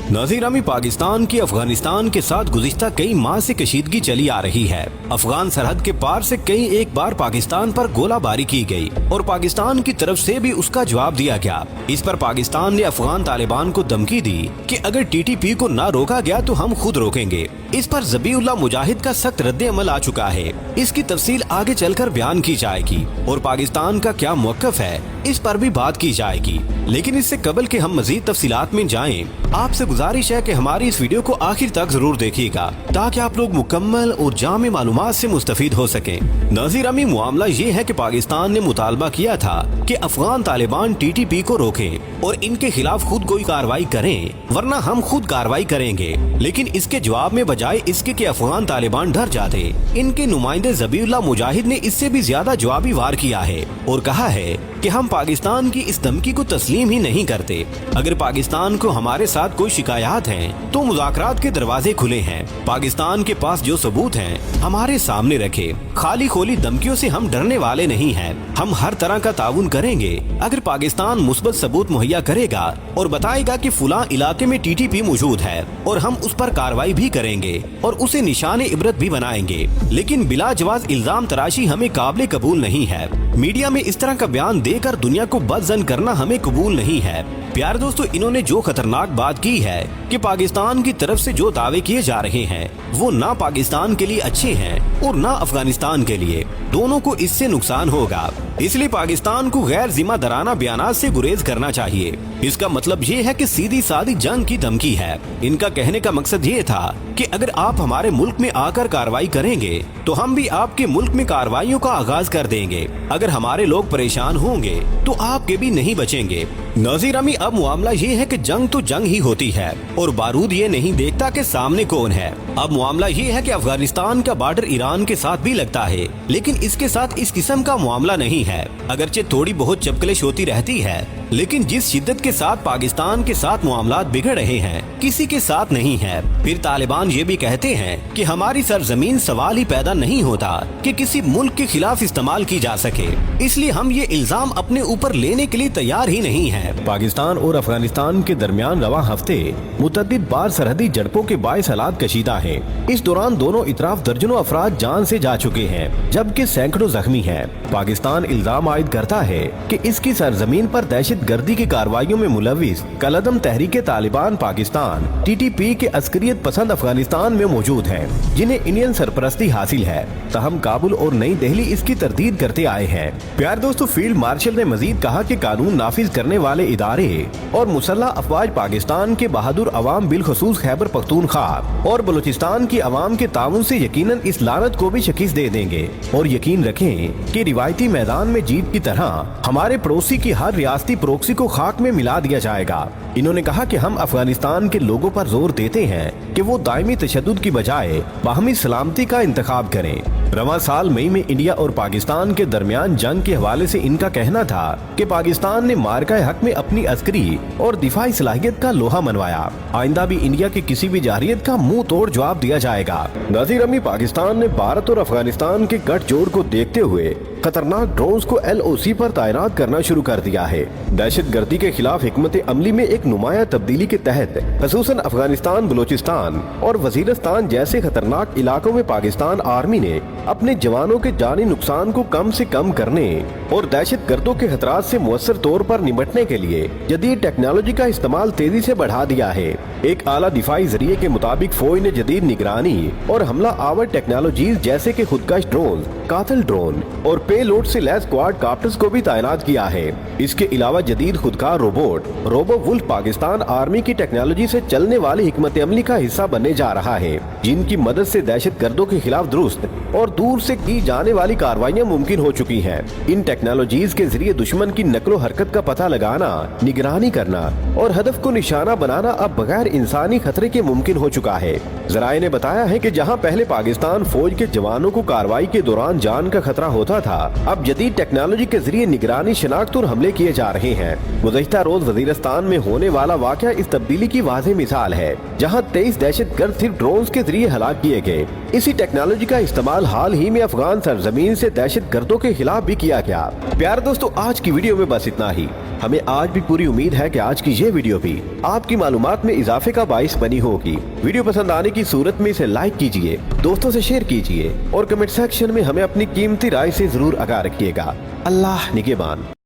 नाज़रीन, अमी पाकिस्तान की अफगानिस्तान के साथ गुज़िश्ता कई माह से कशीदगी चली आ रही है। अफगान सरहद के पार से कई एक बार पाकिस्तान पर गोलाबारी की गई और पाकिस्तान की तरफ से भी उसका जवाब दिया गया। इस पर पाकिस्तान ने अफगान तालिबान को धमकी दी कि अगर टीटीपी को न रोका गया तो हम खुद रोकेंगे। इस पर ज़बीउल्लाह मुजाहिद का सख्त रद्द अमल आ चुका है। इसकी तफसील आगे चलकर बयान की जाएगी और पाकिस्तान का क्या मौक़िफ़ है इस पर भी बात की जाएगी। लेकिन इससे कबल के हम मजीद तफसीलात में जाएं, आपसे गुजारिश है कि हमारी इस वीडियो को आखिर तक जरूर देखिएगा ताकि आप लोग मुकम्मल और जामे मालूमात से मुस्तफीद हो सकें। नाज़रीन, अमी मामला ये है कि पाकिस्तान ने मुतालबा किया था कि अफगान तालिबान टीटीपी को रोकें और इनके खिलाफ खुद कोई कार्रवाई करें, वरना हम खुद कार्रवाई करेंगे। लेकिन इसके जवाब में बजाय इसके कि अफगान तालिबान डर जाते, इनके नुमाइंदे ज़बीउल्लाह मुजाहिद ने इससे भी ज्यादा जवाबी वार किया है और कहा है कि हम पाकिस्तान की इस धमकी को तस्लीम ही नहीं करते। अगर पाकिस्तान को हमारे साथ कोई शिकायत है तो मुज़ाकरात के दरवाजे खुले हैं। पाकिस्तान के पास जो सबूत हैं हमारे सामने रखे। खाली खोली धमकियों से हम डरने वाले नहीं हैं। हम हर तरह का ताउन करेंगे अगर पाकिस्तान मुस्बत सबूत मुहैया करेगा और बताएगा कि फुला इलाके में टीटीपी मौजूद है और हम उस पर कार्रवाई भी करेंगे और उसे निशाने इबरत भी बनाएंगे। लेकिन बिला जवाज इल्जाम तराशी हमें काबिल कबूल नहीं है। मीडिया में इस तरह का बयान देकर दुनिया को बदजन करना हमें कबूल नहीं है। प्यारे दोस्तों, इन्होंने जो खतरनाक बात की है कि पाकिस्तान की तरफ से जो दावे किए जा रहे हैं वो ना पाकिस्तान के लिए अच्छे हैं और ना अफगानिस्तान के लिए, दोनों को इससे नुकसान होगा। इसलिए पाकिस्तान को गैर जिम्मेदाराना बयानात से गुरेज करना चाहिए। इसका मतलब ये है कि सीधी सादी जंग की धमकी है। इनका कहने का मकसद ये था कि अगर आप हमारे मुल्क में आकर कार्रवाई करेंगे तो हम भी आपके मुल्क में कार्रवाइयों का आगाज कर देंगे। अगर हमारे लोग परेशान होंगे तो आपके भी नहीं बचेंगे। नाज़रीन, अमी अब मामला ये है कि जंग तो जंग ही होती है और बारूद ये नहीं देखता कि सामने कौन है। अब मामला ये है कि अफगानिस्तान का बॉर्डर ईरान के साथ भी लगता है, लेकिन इसके साथ इस किस्म का मामला नहीं है। अगरचे थोड़ी बहुत चपकलिश होती रहती है, लेकिन जिस शिद्दत के साथ पाकिस्तान के साथ मामलात बिगड़ रहे हैं किसी के साथ नहीं है। फिर तालिबान ये भी कहते हैं कि हमारी सरजमीन सवाल ही पैदा नहीं होता कि किसी मुल्क के खिलाफ इस्तेमाल की जा सके, इसलिए हम ये इल्जाम अपने ऊपर लेने के लिए तैयार ही नहीं है। पाकिस्तान और अफगानिस्तान के दरमियान रवा हफ्ते मुतअद्दिद बार सरहदी झड़पों के बाइस हालात कशीदा है। इस दौरान दोनों इतराफ दर्जनों अफराद जान से जा चुके हैं जबकि सैकड़ों जख्मी हैं। पाकिस्तान इल्जाम आयद करता है कि इसकी सरजमीन पर दहशत गर्दी की कार्रवाइयों में मुलविस कलअदम तहरीके तालिबान पाकिस्तान टीटीपी के अस्करियत पसंद अफगानिस्तान में मौजूद हैं, जिन्हें इंडियन सरपरस्ती हासिल है। तहम काबुल और नई दिल्ली इसकी तरदीद करते आए हैं। प्यारे दोस्तों, फील्ड मार्शल ने मजीद कहा कि कानून नाफिज करने वाले इदारे और मुसल्लह अफवाज पाकिस्तान के बहादुर अवाम बिलखसूस खैबर पख्तूनख्वा और बलूचिस्तान की अवाम के ताउन से यकीनन इस लानत को भी शिकस्त दे देंगे। और यकीन रखें कि रिवायती मैदान में जीत की तरह हमारे पड़ोसी की हर रियासती प्रोक्सी को खाक में मिला दिया जाएगा। इन्होंने कहा कि हम अफगानिस्तान के लोगों पर जोर देते हैं कि वो दायमी तशद्दुद की बजाय बाहमी सलामती का इंतखाब करें। रवां साल मई में इंडिया और पाकिस्तान के दरमियान जंग के हवाले से इनका कहना था कि पाकिस्तान ने मार्का हक में अपनी अस्करी और दिफाई सलाहियत का लोहा मनवाया। आइंदा भी इंडिया की किसी भी जारियत का मुंह तोड़ जवाब दिया जाएगा। नाज़रीन, अमी पाकिस्तान ने भारत और अफगानिस्तान के गठजोड़ को देखते हुए खतरनाक ड्रोन्स को LOC पर तैनात करना शुरू कर दिया है। दहशत गर्दी के खिलाफ हिकमत अमली में एक नुमाया तब्दीली के तहत खसूसन अफगानिस्तान, बलूचिस्तान और वजीरिस्तान जैसे खतरनाक इलाकों में पाकिस्तान आर्मी ने अपने जवानों के जानी नुकसान को कम से कम करने और दहशत गर्दों के खतरात से मुअस्सर तौर पर निपटने के लिए जदीद टेक्नोलॉजी का इस्तेमाल तेजी से बढ़ा दिया है। एक आला दिफाई जरिए के मुताबिक फौज ने जदीद निगरानी और हमला आवर टेक्नोलॉजीज जैसे कि खुदकश ड्रोन, कातल ड्रोन और पेलोड से लैस क्वाड काप्टर्स को भी तैनात किया है। इसके अलावा जदीद खुदकार रोबोट रोबोवुल्फ पाकिस्तान आर्मी की टेक्नोलॉजी से चलने वाली हिकमत अमली का हिस्सा बनने जा रहा है, जिनकी मदद से दहशत गर्दों के खिलाफ दुरुस्त और दूर से की जाने वाली कार्रवाइयां मुमकिन हो चुकी हैं। इन टेक्नोलॉजीज के जरिए दुश्मन की नकलो हरकत का पता लगाना, निगरानी करना और हदफ को निशाना बनाना अब बगैर इंसानी खतरे के मुमकिन हो चुका है। जराये ने बताया है कि जहां पहले पाकिस्तान फौज के जवानों को कार्रवाई के दौरान जान का खतरा होता था, अब जदीद टेक्नोलॉजी के जरिए निगरानी, शनाख्त और हमले किए जा रहे हैं। गुज़श्ता रोज वजीरिस्तान में होने वाला वाक़या इस तब्दीली की वाज़ेह मिसाल है, जहां 23 दहशतगर्द सिर्फ ड्रोन के जरिए हलाक किए गए। इसी टेक्नोलॉजी का इस्तेमाल हाल ही में अफगान सरजमीन से दहशत गर्दों के खिलाफ भी किया गया। प्यारे दोस्तों, आज की वीडियो में बस इतना ही। ہمیں آج بھی پوری امید ہے کہ آج کی یہ ویڈیو بھی آپ کی معلومات میں اضافے کا باعث بنی ہوگی۔ ویڈیو پسند آنے کی صورت میں اسے لائک کیجئے، دوستوں سے شیئر کیجئے اور کمنٹ سیکشن میں ہمیں اپنی قیمتی رائے سے ضرور آگاہ رکھیے گا۔ اللہ نگہبان۔